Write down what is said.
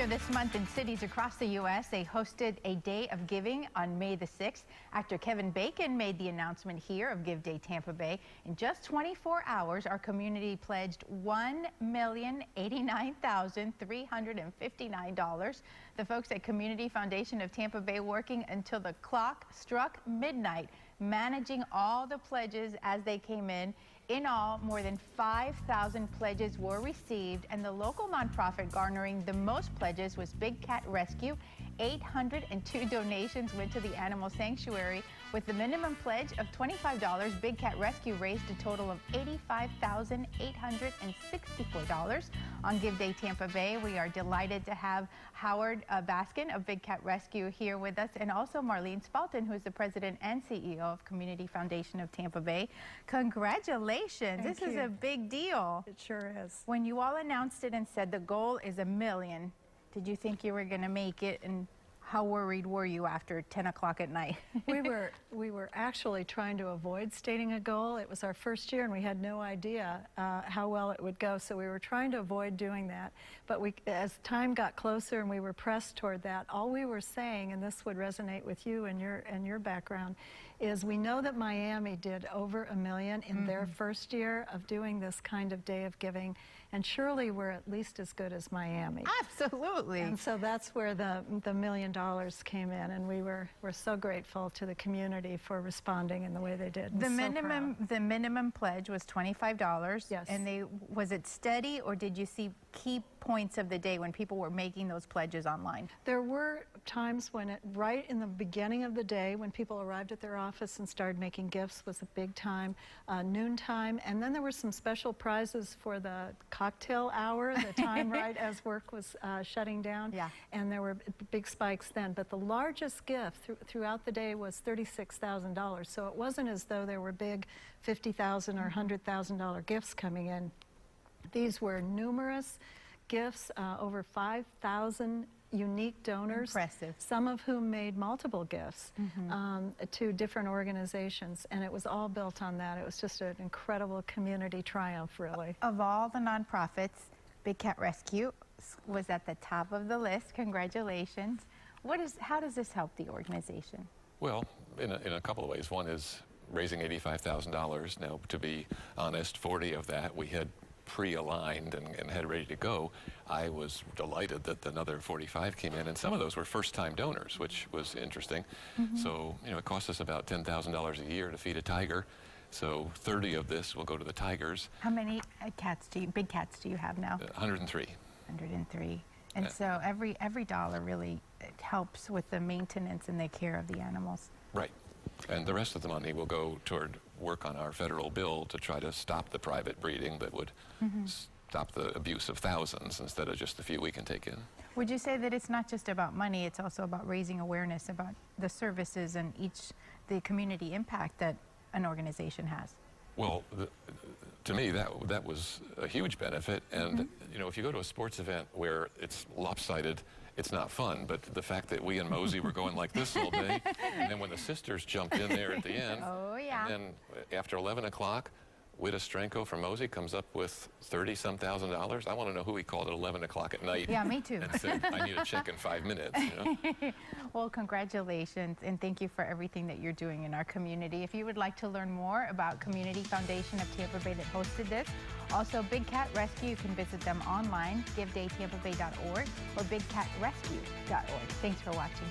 Earlier this month in cities across the U.S., they hosted a day of giving on May the 6th. Actor Kevin Bacon made the announcement here of Give Day Tampa Bay. In just 24 hours, our community pledged $1,089,359. The folks at Community Foundation of Tampa Bay working until the clock struck midnight, managing all the pledges as they came in. In all, more than 5,000 pledges were received, and the local nonprofit garnering the most pledges was Big Cat Rescue. 802 donations went to the animal sanctuary. With the minimum pledge of $25, Big Cat Rescue raised a total of $85,864. On Give Day Tampa Bay, we are delighted to have Howard Baskin of Big Cat Rescue here with us, and also Marlene Spalton, who is the president and CEO of Community Foundation of Tampa Bay. Congratulations. This is a big deal. It sure is. When you all announced it and said the goal is $1 million, did you think you were going to make it? And how worried were you after 10 o'clock at night? We were actually trying to avoid stating a goal. It was our first year and we had no idea how well it would go, so we were trying to avoid doing that. But as time got closer and we were pressed toward that, all we were saying, and this would resonate with you and your background, is we know that Miami did over $1 million in their first year of doing this kind of day of giving, and surely we're at least as good as Miami. Absolutely. And so that's where the $1 million came in, and we're so grateful to the community for responding in the way they did. The minimum pledge was $25. Yes. And was it steady, or did you see key points of the day when people were making those pledges online? There were times when right in the beginning of the day, when people arrived at their office and started making gifts, was a big time, noontime, and then there were some special prizes for the cocktail hour, the time right as work was shutting down. Yeah. And there were big spikes then, but the largest gift throughout the day was $36,000. So it wasn't as though there were big $50,000 or $100,000 gifts coming in. These were numerous gifts, over 5,000 unique donors. Impressive. Some of whom made multiple gifts to different organizations, and it was all built on that. It was just an incredible community triumph, really. Of all the nonprofits, Big Cat Rescue was at the top of the list. Congratulations. How does this help the organization? Well, in a couple of ways. One is raising $85,000. Now, to be honest, 40 of that we had pre-aligned and had ready to go. I was delighted that another 45 came in, and some of those were first-time donors, which was interesting. So, it costs us about $10,000 a year to feed a tiger. So 30 of this will go to the tigers. How many big cats do you have now? 103. 103. And so every dollar really helps with the maintenance and the care of the animals. Right. And the rest of the money will go toward work on our federal bill to try to stop the private breeding that would stop the abuse of thousands instead of just the few we can take in. Would you say that it's not just about money, it's also about raising awareness about the services and the community impact that an organization has? Well, to me, that was a huge benefit. And, if you go to a sports event where it's lopsided, it's not fun. But the fact that we and Mosey were going like this all day, and then when the sisters jumped in there at the end, and then after 11 o'clock, Wita Strenko from Mosey comes up with $30-some thousand. I want to know who he called at 11 o'clock at night. Yeah, me too. And said, I need a check in 5 minutes. Well, congratulations, and thank you for everything that you're doing in our community. If you would like to learn more about Community Foundation of Tampa Bay that hosted this, also Big Cat Rescue, you can visit them online, givedaytampabay.org or bigcatrescue.org. Thanks for watching.